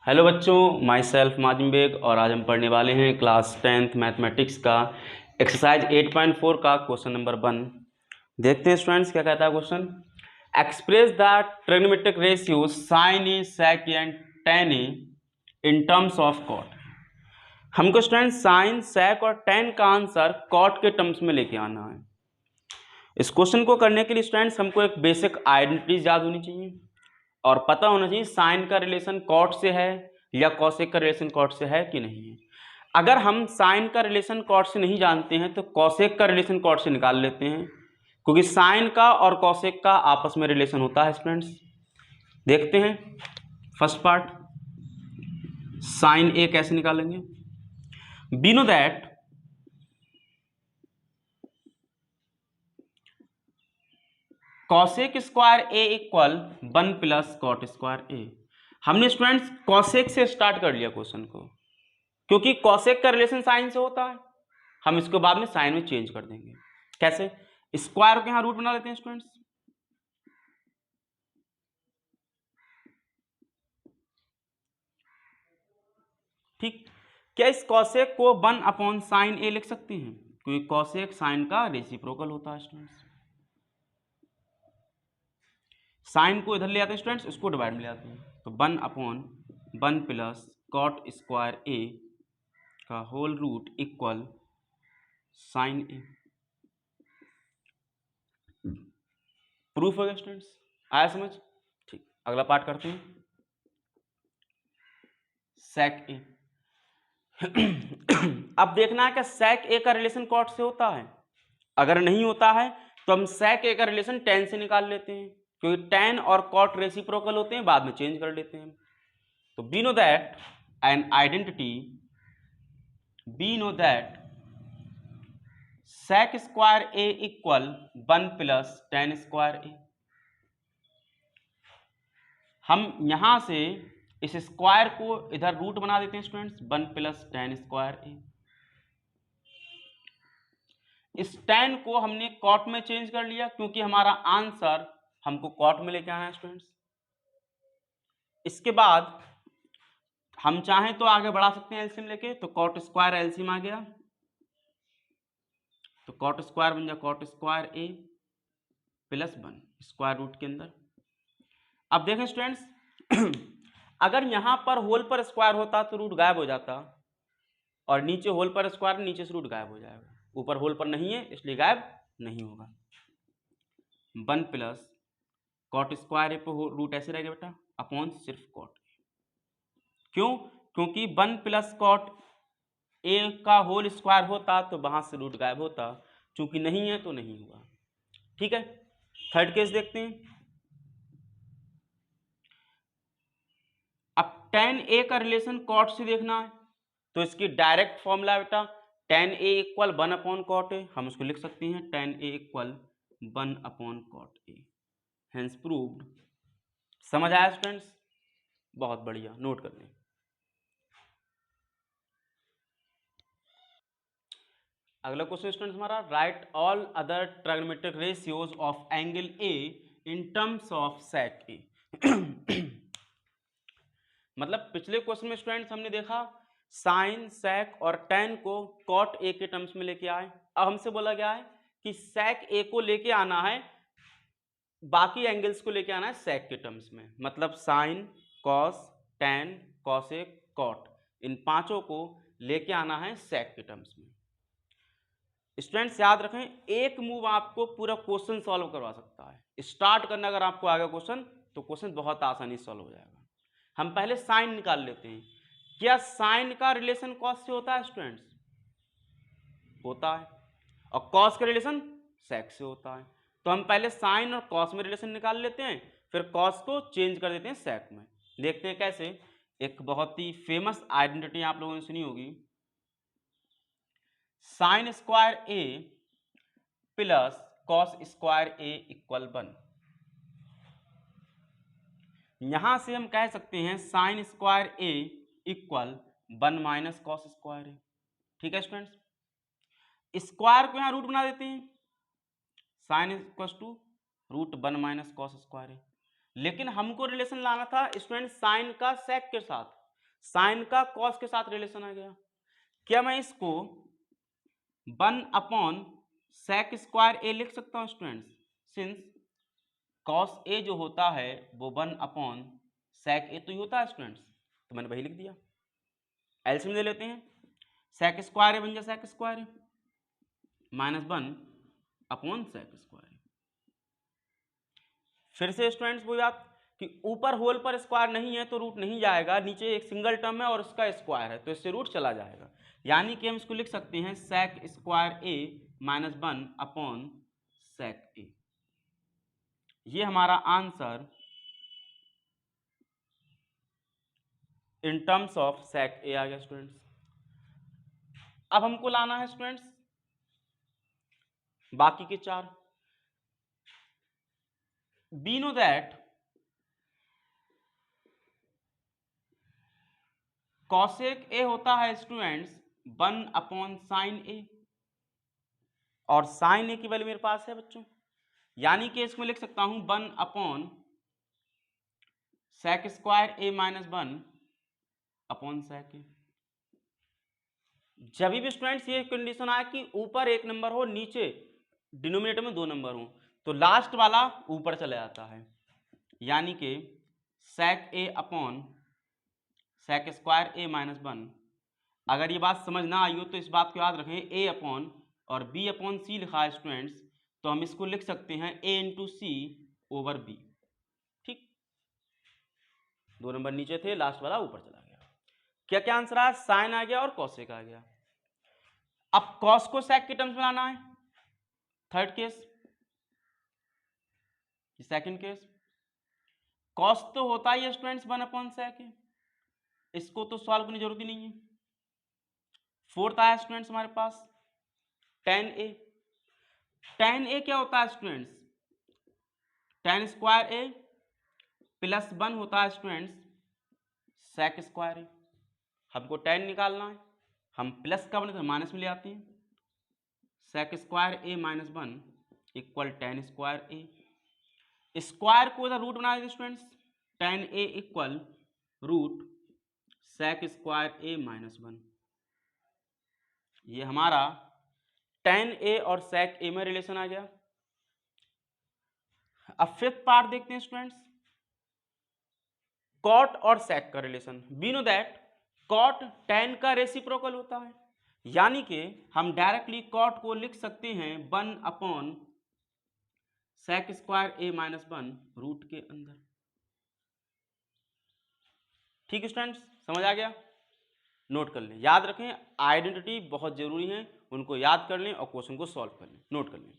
Hello बच्चों, my self माजिम bag और आज हम पढ़ने वाले हैं क्लास 10th मैथमेटिक्स का एक्सरसाइज 8.4 का क्वेश्चन नंबर 1। देखते हैं स्टूडेंट्स क्या कहता है question. Express the trigonometric ratio sine A sec A and tan A in terms of cot. हमको स्टूडेंट्स साइन सेक और टेन का आंसर कॉट के टर्म्स में लेके आना है। इस क्वेश्चन को करने के लिए स्टूडेंट्स हमको एक बेसिक आइडेंटिटीज याद होनी चाहिए और पता होना चाहिए साइन का रिलेशन कॉट से है या कॉसेक का रिलेशन कॉट से है कि नहीं है। अगर हम साइन का रिलेशन कॉट से नहीं जानते हैं तो कॉसेक का रिलेशन कॉट से निकाल लेते हैं, क्योंकि साइन का और कॉसेक का आपस में रिलेशन होता है स्टूडेंट्स। देखते हैं फर्स्ट पार्ट, साइन ए कैसे निकालेंगे। We know that cosec square A equal 1 plus cot square A. हमने स्टूडेंट्स कॉसेक से स्टार्ट कर लिया क्वेश्चन को, क्योंकि कॉसेक का रिलेशन साइन से होता है। हम इसको बाद में साइन में चेंज कर देंगे। कैसे? स्क्वायर को यहां रूट बना लेते हैं स्टूडेंट्स। ठीक, क्या इस कॉसेक को 1 अपॉन साइन ए लिख सकते हैं? क्योंकि कॉसेक साइन का रेसिप्रोकल होता है स्टूडेंट्स। साइन को इधर ले आते हैं स्टूडेंट्स, उसको डिवाइड में ले आते हैं, तो 1 अपॉन 1 प्लस कॉट स्क्वायर ए का होल रूट इक्वल साइन ए। प्रूफ हो गया स्टूडेंट्स, आया समझ? ठीक, अगला पार्ट करते हैं। सेक ए अब देखना है कि सेक ए का रिलेशन कॉट से होता है। अगर नहीं होता है तो हम सेक ए का रिलेशन टेन से निकाल लेते हैं, क्योंकि टेन और कॉट रेसिप्रोकल होते हैं, बाद में चेंज कर लेते हैं। तो we know that an identity, we know that sec square A equal 1 plus tan square A. हम यहां से इस स्क्वायर को इधर रूट बना देते हैं स्टूडेंट्स, 1 प्लस टेन स्क्वायर ए। इस टेन को हमने कॉट में चेंज कर लिया, क्योंकि हमारा आंसर हमको कॉट में लेके आना है स्टूडेंट्स। इसके बाद हम चाहें तो आगे बढ़ा सकते हैं एलसीएम लेके, तो कॉट स्क्वायर एलसीएम आ गया, तो कॉट स्क्वायर बन जाए कॉट स्क्वायर ए प्लस 1 स्क्वायर रूट के अंदर। अब देखें स्टूडेंट्स, अगर यहां पर होल पर स्क्वायर होता तो रूट गायब हो जाता, और नीचे होल पर स्क्वायर, नीचे से रूट गायब हो जाएगा। ऊपर होल पर नहीं है इसलिए गायब नहीं होगा। 1 प्लस कॉट स्क्वायर ए पे रूट ऐसे रहेगा बेटा, अपॉन सिर्फ कॉट। क्यों? क्योंकि 1 प्लस कॉट ए का होल स्क्वायर होता तो वहां से रूट गायब होता, चूंकि नहीं है तो नहीं हुआ। ठीक है, थर्ड केस देखते हैं। अब tan ए का रिलेशन कॉट से देखना है, तो इसकी डायरेक्ट फॉर्मूला बेटा tan A equal 1 upon cot A. हम उसको लिख सकते हैं tan A equal 1 upon cot A, hence proved. समझ आया स्टूडेंट्स? बहुत बढ़िया, नोट कर लें। अगला क्वेश्चन स्टूडेंट्स हमारा, write all other trigonometric ratios of angle A in terms of sec A. मतलब पिछले क्वेश्चन में स्टूडेंट्स हमने देखा साइन सेक और टेन को कॉट ए के टर्म्स में लेके आए। अब हमसे बोला गया है कि सेक ए को लेके आना है, बाकी एंगल्स को लेके आना है सेक के टर्म्स में। मतलब sine, cos, tan, cosec, cot, इन पांचों को लेके आना है सेक के टर्म्स में। स्टूडेंट्स याद रखें, एक मूव आपको पूरा क्वेश्चन सॉल्व करवा सकता है। स्टार्ट करना अगर आपको आ गया क्वेश्चन, तो क्वेश्चन बहुत आसानी से सॉल्व हो जाएगा। हम पहले साइन निकाल लेते हैं। क्या साइन का रिलेशन कॉस से होता है स्टूडेंट्स? होता है। और कॉस का रिलेशन सेक से होता है। तो हम पहले साइन और कॉस में रिलेशन निकाल लेते हैं, फिर कॉस को चेंज कर देते हैं सेक में। देखते हैं कैसे। एक बहुत ही फेमस आइडेंटिटी आप लोगों ने सुनी होगी, sine square A plus cos square A equal 1। यहां से हम कह सकते हैं sine square A equal 1 minus cos square ए। ठीक है स्टूडेंट्स, स्क्वायर को यहां रूट बना देते हैं, sine equal to root 1 minus cos square A. लेकिन हमको रिलेशन लाना था स्टूडेंट साइन का सेक के साथ, साइन का कॉस के साथ रिलेशन आ गया। क्या मैं इसको 1 sec स्क्वायर ए लिख सकता हूँ स्टूडेंट्स? सिंस कॉस ए जो होता है वो 1 sec ए तो ही होता है स्टूडेंट्स, तो मैंने वही लिख दिया। एलसीएम ले लेते हैं, sec स्क्वायर ए बन जाए sec स्क्वायर ए -1 sec स्क्वायर ए। फिर से स्टूडेंट्स वही बात कि ऊपर होल पर स्क्वायर नहीं है तो रूट नहीं जाएगा, नीचे एक सिंगल टर्म है और उसका स्क्वायर है तो इससे रूट चला जाएगा, यानी कि हम इसको लिख सकते हैं sec स्क्वायर ए -1 sec ए। ये हमारा answer in terms of sec ए आ गया स्टूडेंट्स। अब हमको लाना है स्टूडेंट्स बाकी के चार। We know that cosec a होता है स्टूडेंट्स 1/sin a, और sin a की वैल्यू मेरे पास है बच्चों, यानी कि इसमें लिख सकता हूं 1/sec square a -1/sec a। जब भी स्टूडेंट्स ये कंडीशन आए कि ऊपर एक नंबर हो नीचे डिनोमिनेटर में 2 नंबर हो तो लास्ट वाला ऊपर चला जाता है, यानी कि sec a sec square a -1। अगर ये बात समझ ना आई हो तो इस बात को याद रखें, a अपॉन और b अपॉन c लिखा है स्टूडेंट्स, तो हम इसको लिख सकते हैं a into C over b। ठीक, 2 नंबर नीचे थे, लास्ट वाला ऊपर चला गया। क्या क्या आंसर आया? साइन आ गया और कॉसेक आ गया। अब कॉस को सेक के टर्म्स में लाना है, third case. Second case, cos तो होता ही है स्टूडेंट्स 1/sec है, इसको तो सॉल्व करने की जरूरत ही नहीं है। फोर्थ आया स्टूडेंट्स हमारे पास tan a। tan a क्या होता है स्टूडेंट्स? tan स्क्वायर a +1 होता है स्टूडेंट्स sec स्क्वायर a। हमको tan निकालना है, हम प्लस का बने तो माइनस में ले आते हैं, sec square a -1 equal tan square a। Square को इधर रूट बना देते students, tan a equal root sec square a -1। ये हमारा tan a और sec a में रिलेशन आ गया। अब फिफ्थ पार्ट देखते हैं स्टूडेंट्स, cot और sec का relation. We know that cot tan का रेसिप्रोकल होता है, यानी कि हम डायरेक्टली cot को लिख सकते हैं 1/sec स्क्वायर a -1 रूट के अंदर। ठीक है स्टूडेंट्स, समझ आ गया? नोट कर लें, याद रखें, आइडेंटिटी बहुत जरूरी है, उनको याद कर लें और क्वेश्चन को सॉल्व कर लें, नोट कर लें।